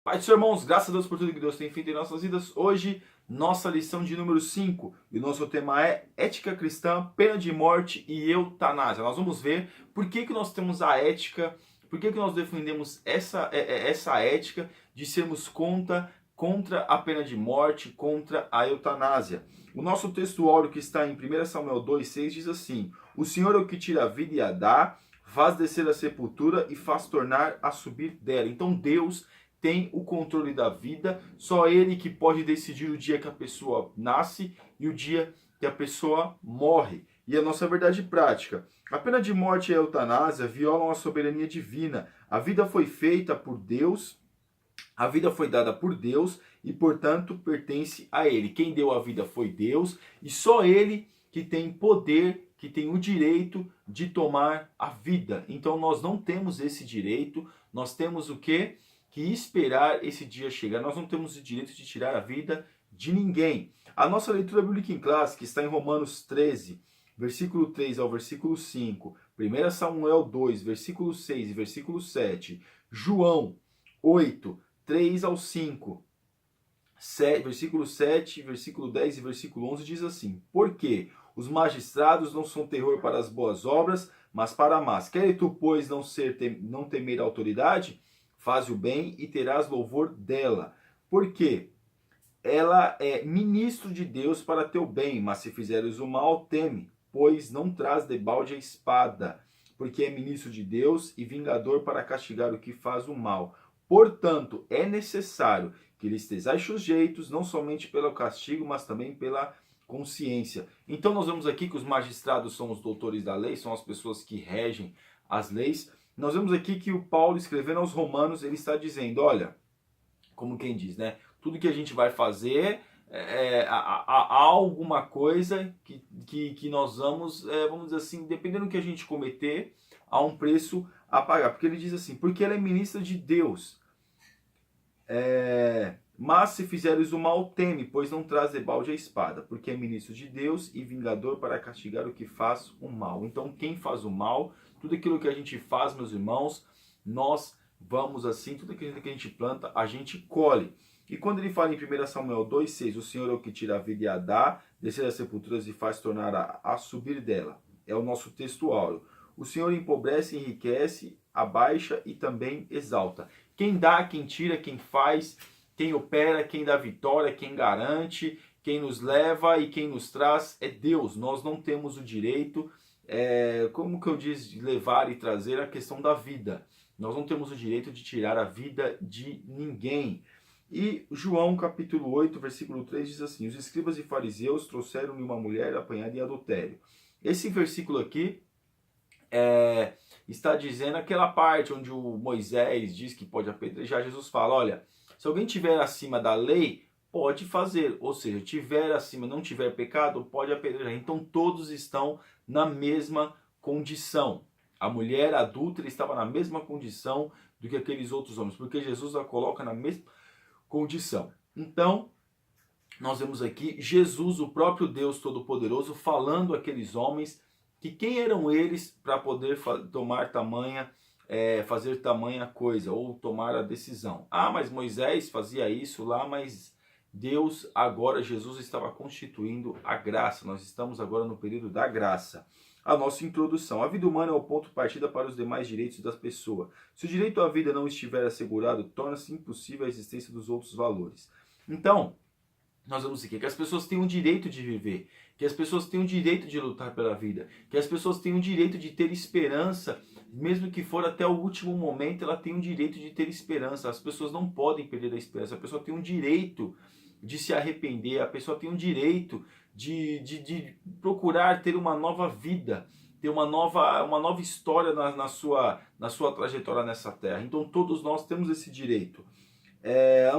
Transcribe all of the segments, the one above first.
Pai dos irmãos, graças a Deus por tudo que Deus tem feito em nossas vidas. Hoje, nossa lição de número 5. E o nosso tema é ética cristã, pena de morte e eutanásia. Nós vamos ver por que nós temos a ética, por que nós defendemos essa ética de sermos contra a pena de morte, contra a eutanásia. O nosso texto áureo que está em 1 Samuel 2,6 diz assim: O Senhor é o que tira a vida e a dá, faz descer a sepultura e faz tornar a subir dela. Então Deus tem o controle da vida, só ele que pode decidir o dia que a pessoa nasce e o dia que a pessoa morre. E a nossa verdade prática: a pena de morte e a eutanásia violam a soberania divina. A vida foi feita por Deus, a vida foi dada por Deus e, portanto, pertence a ele. Quem deu a vida foi Deus e só ele que tem poder, que tem o direito de tomar a vida. Então nós não temos esse direito, nós temos o quê? Que esperar esse dia chegar. Nós não temos o direito de tirar a vida de ninguém. A nossa leitura bíblica em classe, que está em Romanos 13, versículo 3 ao versículo 5, 1 Samuel 2, versículo 6 e versículo 7, João 8, 3 ao 5, versículo 7, versículo 10 e versículo 11 diz assim: Porque os magistrados não são terror para as boas obras, mas para a más. Queres tu, pois, não temer a autoridade? Faz o bem e terás louvor dela. Porque ela é ministro de Deus para teu bem, mas se fizeres o mal, teme, pois não traz debalde a espada, porque é ministro de Deus e vingador para castigar o que faz o mal. Portanto, é necessário que lhe estejais sujeitos, não somente pelo castigo, mas também pela consciência. Então nós vemos aqui que os magistrados são os doutores da lei, são as pessoas que regem as leis. Nós vemos aqui que o Paulo, escrevendo aos Romanos, ele está dizendo, olha, como quem diz, né? Tudo que a gente vai fazer, há alguma coisa que nós vamos dizer assim, dependendo do que a gente cometer, há um preço a pagar. Porque ele diz assim, porque ela é ministra de Deus. Mas se fizeres o mal, teme, pois não traz debalde a espada, porque é ministro de Deus e vingador para castigar o que faz o mal. Então, quem faz o mal, tudo aquilo que a gente faz, meus irmãos, nós vamos assim, tudo aquilo que a gente planta, a gente colhe. E quando ele fala em 1 Samuel 2,6, o Senhor é o que tira a vida e a dá, descer as sepulturas e faz tornar a subir dela. É o nosso texto áureo. O Senhor empobrece, enriquece, abaixa e também exalta. Quem dá, quem tira, quem faz, quem opera, quem dá vitória, quem garante, quem nos leva e quem nos traz é Deus. Nós não temos o direito, como que eu disse, de levar e trazer a questão da vida. Nós não temos o direito de tirar a vida de ninguém. E João capítulo 8, versículo 3 diz assim: Os escribas e fariseus trouxeram-lhe uma mulher apanhada em adultério. Esse versículo aqui está dizendo aquela parte onde o Moisés diz que pode apedrejar. Jesus fala, olha, se alguém tiver acima da lei, pode fazer. Ou seja, tiver acima, não tiver pecado, pode apedrejar. Então todos estão na mesma condição. A mulher adúltera estava na mesma condição do que aqueles outros homens, porque Jesus a coloca na mesma condição. Então, nós vemos aqui Jesus, o próprio Deus Todo-Poderoso, falando àqueles homens que quem eram eles para poder tomar fazer tamanha coisa, ou tomar a decisão. Ah, mas Moisés fazia isso lá, mas Deus, agora Jesus estava constituindo a graça. Nós estamos agora no período da graça. A nossa introdução. A vida humana é o ponto de partida para os demais direitos das pessoas. Se o direito à vida não estiver assegurado, torna-se impossível a existência dos outros valores. Então, nós vemos aqui que as pessoas têm o direito de viver, que as pessoas têm o direito de lutar pela vida, que as pessoas têm o direito de ter esperança, mesmo que for até o último momento, ela tem o direito de ter esperança. As pessoas não podem perder a esperança, a pessoa tem um direito de se arrepender, a pessoa tem um direito de procurar ter uma nova vida, ter uma nova história na sua trajetória nessa terra. Então todos nós temos esse direito.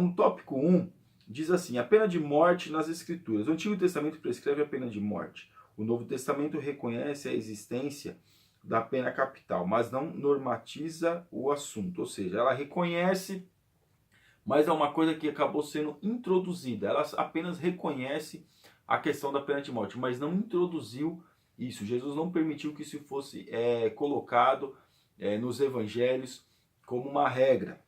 No tópico 1, diz assim, a pena de morte nas Escrituras. O Antigo Testamento prescreve a pena de morte. O Novo Testamento reconhece a existência da pena capital, mas não normatiza o assunto. Ou seja, ela reconhece, mas é uma coisa que acabou sendo introduzida. Ela apenas reconhece a questão da pena de morte, mas não introduziu isso. Jesus não permitiu que isso fosse colocado nos evangelhos como uma regra.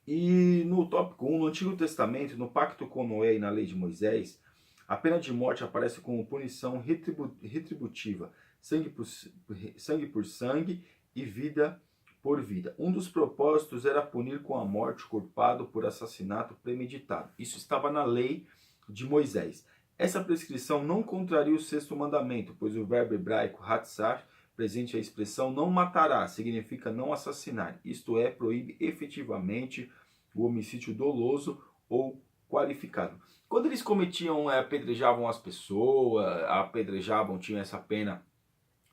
E no tópico 1, no Antigo Testamento, no Pacto com Noé e na Lei de Moisés, a pena de morte aparece como punição retributiva, sangue por sangue e vida por vida. Um dos propósitos era punir com a morte o culpado por assassinato premeditado. Isso estava na Lei de Moisés. Essa prescrição não contraria o sexto mandamento, pois o verbo hebraico hatzar, presente a expressão não matará, significa não assassinar, isto é, proíbe efetivamente o homicídio doloso ou qualificado. Quando eles cometiam, apedrejavam as pessoas, apedrejavam, tinham essa pena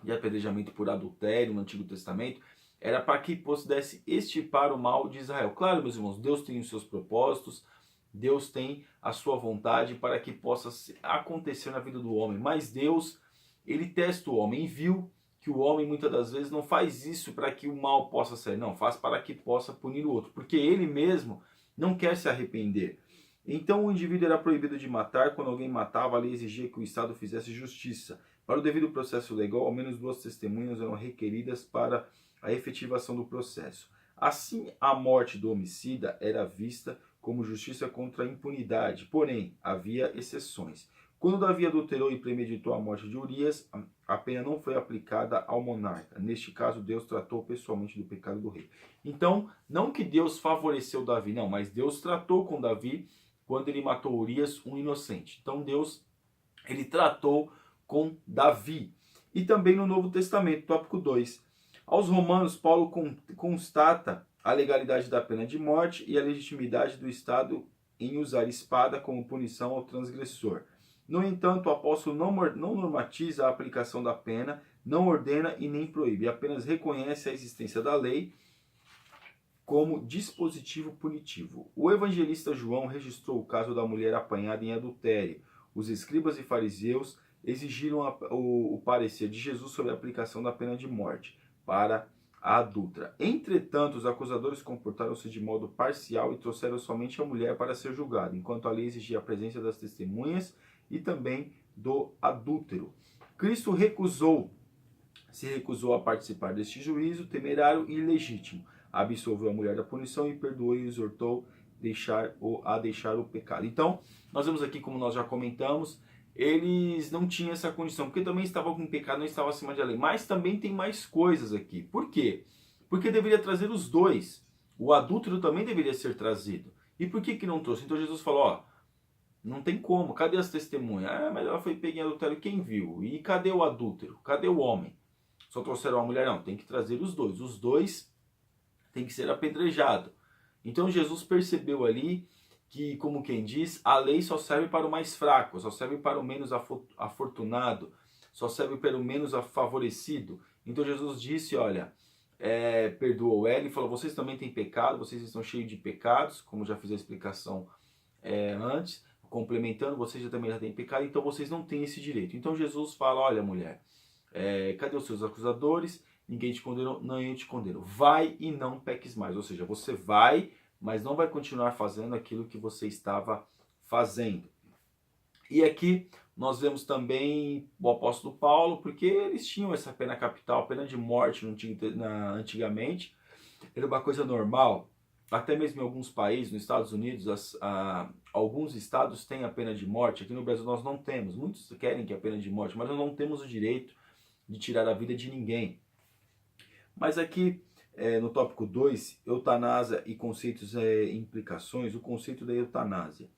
de apedrejamento por adultério no Antigo Testamento, era para que pudesse extirpar o mal de Israel. Claro, meus irmãos, Deus tem os seus propósitos, Deus tem a sua vontade para que possa acontecer na vida do homem, mas Deus, ele testa o homem e viu que o homem muitas das vezes não faz isso para que o mal possa sair, não, faz para que possa punir o outro, porque ele mesmo não quer se arrepender. Então o indivíduo era proibido de matar. Quando alguém matava, a lei exigia que o Estado fizesse justiça. Para o devido processo legal, ao menos 2 testemunhas eram requeridas para a efetivação do processo. Assim, a morte do homicida era vista como justiça contra a impunidade, porém, havia exceções. Quando Davi adulterou e premeditou a morte de Urias, a pena não foi aplicada ao monarca. Neste caso, Deus tratou pessoalmente do pecado do rei. Então, não que Deus favoreceu Davi, não, mas Deus tratou com Davi quando ele matou Urias, um inocente. Então, Deus, ele tratou com Davi. E também no Novo Testamento, tópico 2. Aos Romanos, Paulo constata a legalidade da pena de morte e a legitimidade do Estado em usar espada como punição ao transgressor. No entanto, o apóstolo não normatiza a aplicação da pena, não ordena e nem proíbe, apenas reconhece a existência da lei como dispositivo punitivo. O evangelista João registrou o caso da mulher apanhada em adultério. Os escribas e fariseus exigiram o parecer de Jesus sobre a aplicação da pena de morte para a adúltera. Entretanto, os acusadores comportaram-se de modo parcial e trouxeram somente a mulher para ser julgada, enquanto a lei exigia a presença das testemunhas e também do adúltero. Cristo se recusou a participar deste juízo temerário e ilegítimo. Absolveu a mulher da punição e perdoou e exortou a deixar o pecado. Então, nós vemos aqui, como nós já comentamos, eles não tinham essa condição, porque também estavam com pecado, não estavam acima da lei. Mas também tem mais coisas aqui. Por quê? Porque deveria trazer os dois. O adúltero também deveria ser trazido. E por que não trouxe? Então Jesus falou, ó, não tem como, cadê as testemunhas? Ah, mas ela foi pega em adultério, quem viu? E cadê o adúltero? Cadê o homem? Só trouxeram a mulher? Não, tem que trazer os dois. Os dois tem que ser apedrejado. Então Jesus percebeu ali que, como quem diz, a lei só serve para o mais fraco, só serve para o menos afortunado, só serve para o menos favorecido. Então Jesus disse, olha, perdoou ela e falou, vocês também têm pecado, vocês estão cheios de pecados, como já fiz a explicação antes, complementando, vocês também já têm pecado, então vocês não têm esse direito. Então Jesus fala, olha mulher, cadê os seus acusadores? Ninguém te condenou, não eu te condeno. Vai e não peques mais. Ou seja, você vai, mas não vai continuar fazendo aquilo que você estava fazendo. E aqui nós vemos também o apóstolo Paulo, porque eles tinham essa pena capital, pena de morte antigamente. Era uma coisa normal. Até mesmo em alguns países, nos Estados Unidos, alguns estados têm a pena de morte. Aqui no Brasil nós não temos. Muitos querem que a pena de morte, mas nós não temos o direito de tirar a vida de ninguém. Mas aqui, no tópico 2, eutanásia e conceitos e implicações, o conceito da eutanásia.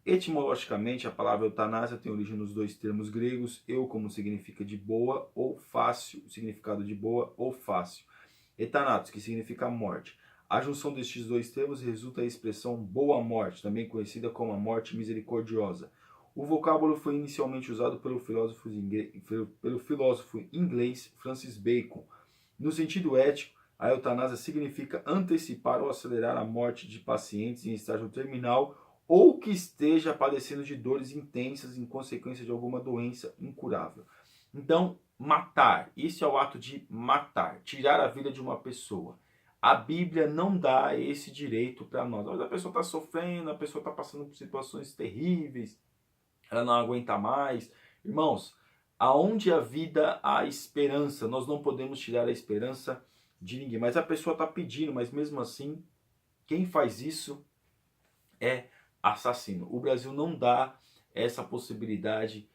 Etimologicamente, a palavra eutanásia tem origem nos dois termos gregos, eu como significa de boa ou fácil, o significado de boa ou fácil. Etanatos, que significa morte. A junção destes dois termos resulta a expressão boa morte, também conhecida como a morte misericordiosa. O vocábulo foi inicialmente usado pelo filósofo inglês Francis Bacon. No sentido ético, a eutanásia significa antecipar ou acelerar a morte de pacientes em estágio terminal ou que esteja padecendo de dores intensas em consequência de alguma doença incurável. Então, matar, isso é o ato de matar, tirar a vida de uma pessoa. A Bíblia não dá esse direito para nós. Mas a pessoa está sofrendo, a pessoa está passando por situações terríveis, ela não aguenta mais. Irmãos, aonde a vida há esperança, nós não podemos tirar a esperança de ninguém. Mas a pessoa está pedindo, mas mesmo assim Quem faz isso é assassino. O Brasil não dá essa possibilidade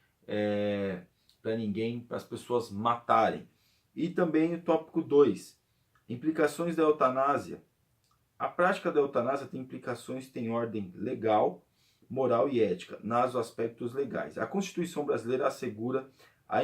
para ninguém, para as pessoas matarem. E também o tópico 2, implicações da eutanásia. A prática da eutanásia tem implicações, tem ordem legal, moral e ética, nos aspectos legais. A Constituição brasileira assegura a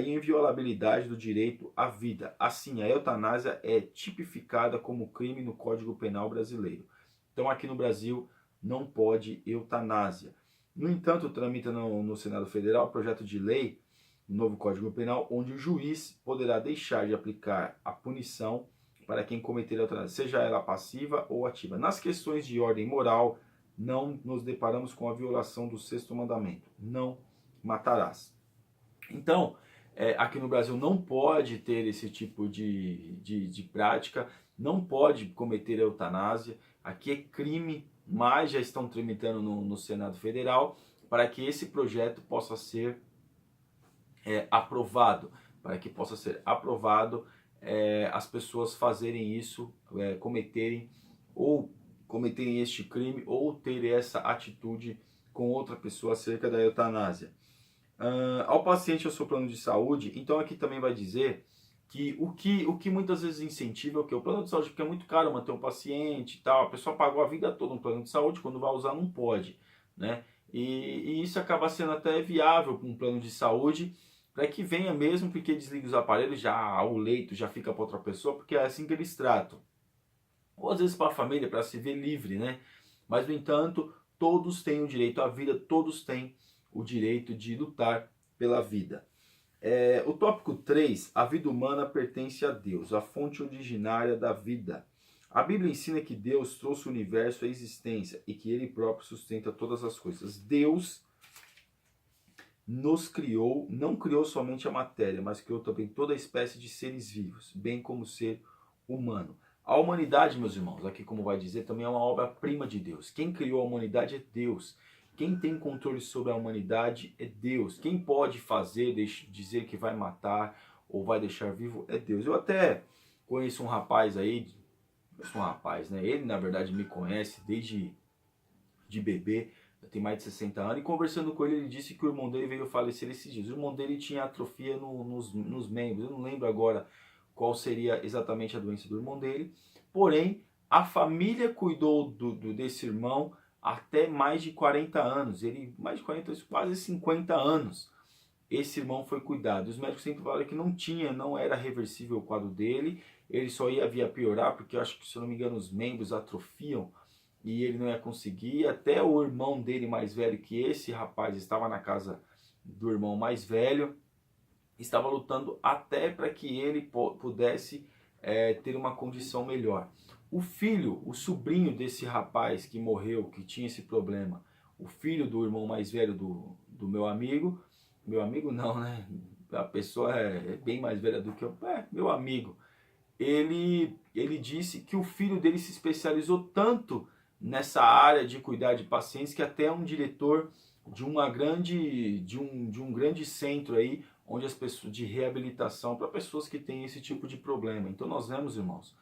inviolabilidade do direito à vida. Assim, a eutanásia é tipificada como crime no Código Penal brasileiro. Então, aqui no Brasil, não pode eutanásia. No entanto, tramita no Senado Federal o projeto de lei, o novo Código Penal, onde o juiz poderá deixar de aplicar a punição para quem cometer a eutanásia, seja ela passiva ou ativa. Nas questões de ordem moral, não nos deparamos com a violação do sexto mandamento. Não matarás. Então, aqui no Brasil não pode ter esse tipo de prática, não pode cometer a eutanásia. Aqui é crime, mas já estão tramitando no Senado Federal para que esse projeto possa ser aprovado. Para que possa ser aprovado, as pessoas fazerem isso, cometerem este crime ou ter essa atitude com outra pessoa acerca da eutanásia. Ao paciente ao seu plano de saúde, então aqui também vai dizer que o que muitas vezes incentiva é o que? O plano de saúde, porque é muito caro manter um paciente e tal, a pessoa pagou a vida toda um plano de saúde, quando vai usar não pode, né? E isso acaba sendo até viável com um plano de saúde, para que venha mesmo, porque desliga os aparelhos, já o leito já fica para outra pessoa, porque é assim que eles tratam. Ou às vezes para a família, para se ver livre, né? Mas, no entanto, todos têm o direito à vida, todos têm o direito de lutar pela vida. O tópico 3, a vida humana pertence a Deus, a fonte originária da vida. A Bíblia ensina que Deus trouxe o universo à existência e que Ele próprio sustenta todas as coisas. Deus nos criou, não criou somente a matéria, mas criou também toda a espécie de seres vivos, bem como o ser humano. A humanidade, meus irmãos, aqui como vai dizer, também é uma obra-prima de Deus. Quem criou a humanidade é Deus. Quem tem controle sobre a humanidade é Deus. Quem pode fazer, dizer que vai matar ou vai deixar vivo é Deus. Eu até conheço um rapaz aí, né? Ele na verdade me conhece desde de bebê, tem mais de 60 anos, e conversando com ele, ele disse que o irmão dele veio falecer esses dias. O irmão dele tinha atrofia nos membros, eu não lembro agora qual seria exatamente a doença do irmão dele, porém, a família cuidou desse irmão até mais de 40 anos, mais de 40, quase 50 anos, esse irmão foi cuidado. Os médicos sempre falaram que não era reversível o quadro dele, ele só ia vir a piorar, porque eu acho que, se eu não me engano, os membros atrofiam, e ele não ia conseguir. Até o irmão dele mais velho, que esse rapaz estava na casa do irmão mais velho, estava lutando até para que ele pudesse ter uma condição melhor. O filho, o sobrinho desse rapaz que morreu, que tinha esse problema, o filho do irmão mais velho do meu amigo não, né? A pessoa é bem mais velha do que eu, meu amigo. Ele disse que o filho dele se especializou tanto nessa área de cuidar de pacientes que até é um diretor de um grande centro aí, onde as pessoas de reabilitação para pessoas que têm esse tipo de problema. Então nós vemos, irmãos,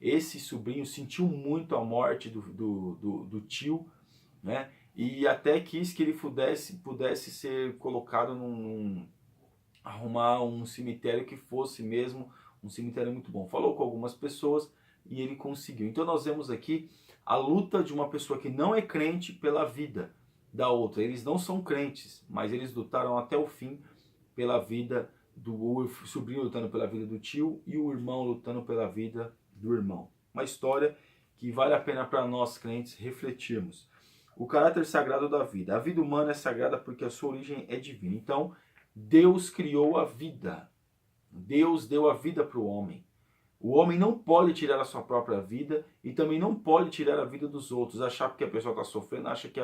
esse sobrinho sentiu muito a morte do tio, né? E até quis que ele pudesse ser colocado arrumar um cemitério que fosse mesmo um cemitério muito bom. Falou com algumas pessoas e ele conseguiu. Então nós vemos aqui a luta de uma pessoa que não é crente pela vida da outra. Eles não são crentes, mas eles lutaram até o fim pela vida do sobrinho, lutando pela vida do tio, e o irmão lutando pela vida do irmão. Uma história que vale a pena para nós crentes refletirmos. O caráter sagrado da vida. A vida humana é sagrada porque a sua origem é divina. Então, Deus criou a vida. Deus deu a vida para o homem. O homem não pode tirar a sua própria vida e também não pode tirar a vida dos outros. Achar que a pessoa está sofrendo, acha que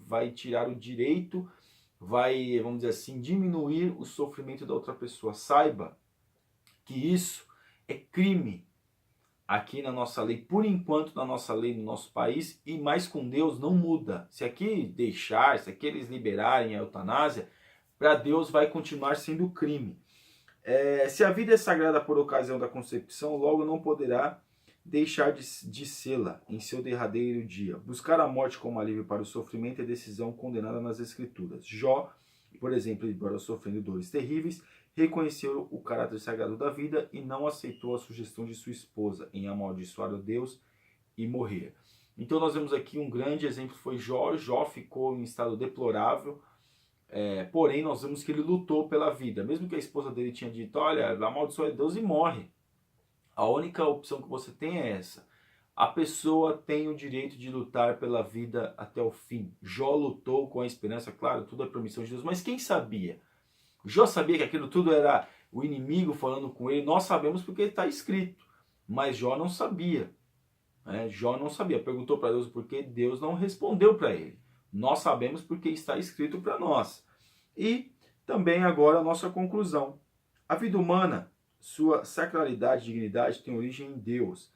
vai tirar o direito, vai, vamos dizer assim, diminuir o sofrimento da outra pessoa. Saiba que isso é crime aqui na nossa lei, por enquanto na nossa lei, no nosso país, e mais com Deus não muda. Se aqui eles liberarem a eutanásia, para Deus vai continuar sendo crime. Se a vida é sagrada por ocasião da concepção, logo não poderá deixar de sê-la em seu derradeiro dia. Buscar a morte como alívio para o sofrimento é decisão condenada nas Escrituras. Jó, por exemplo, embora sofrendo dores terríveis, reconheceu o caráter sagrado da vida e não aceitou a sugestão de sua esposa em amaldiçoar a Deus e morrer. Então nós vemos aqui um grande exemplo, foi Jó. Jó ficou em estado deplorável, porém nós vemos que ele lutou pela vida. Mesmo que a esposa dele tinha dito, olha, amaldiçoa Deus e morre. A única opção que você tem é essa. A pessoa tem o direito de lutar pela vida até o fim. Jó lutou com a esperança, claro, tudo é promissão de Deus, mas quem sabia? Jó sabia que aquilo tudo era o inimigo falando com ele. Nós sabemos porque está escrito, mas Jó não sabia. Jó não sabia. Perguntou para Deus por que Deus não respondeu para ele. Nós sabemos porque está escrito para nós. E também agora a nossa conclusão. A vida humana, sua sacralidade e dignidade tem origem em Deus.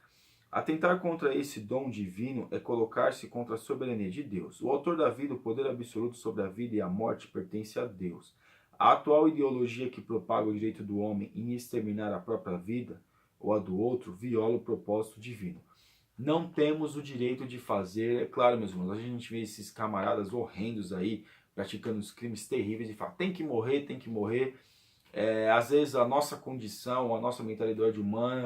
Atentar contra esse dom divino é colocar-se contra a soberania de Deus. O autor da vida, o poder absoluto sobre a vida e a morte, pertence a Deus. A atual ideologia que propaga o direito do homem em exterminar a própria vida ou a do outro viola o propósito divino. Não temos o direito de fazer, é claro, meus irmãos, a gente vê esses camaradas horrendos aí praticando os crimes terríveis e fala, tem que morrer, tem que morrer. Às vezes a nossa condição, a nossa mentalidade humana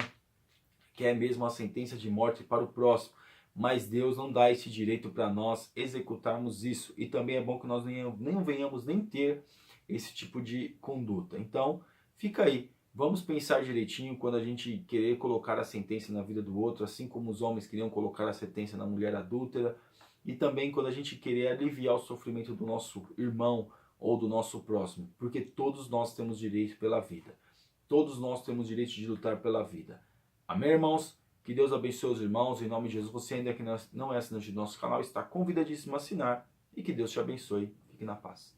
quer mesmo a sentença de morte para o próximo, mas Deus não dá esse direito para nós executarmos isso, e também é bom que nós nem venhamos nem ter esse tipo de conduta. Então fica aí, vamos pensar direitinho quando a gente querer colocar a sentença na vida do outro, assim como os homens queriam colocar a sentença na mulher adúltera, e também quando a gente querer aliviar o sofrimento do nosso irmão ou do nosso próximo, porque todos nós temos direito pela vida. Todos nós temos direito de lutar pela vida. Amém, irmãos? Que Deus abençoe os irmãos. Em nome de Jesus, você ainda que não é assinante do nosso canal, está convidadíssimo a assinar. E que Deus te abençoe. Fique na paz.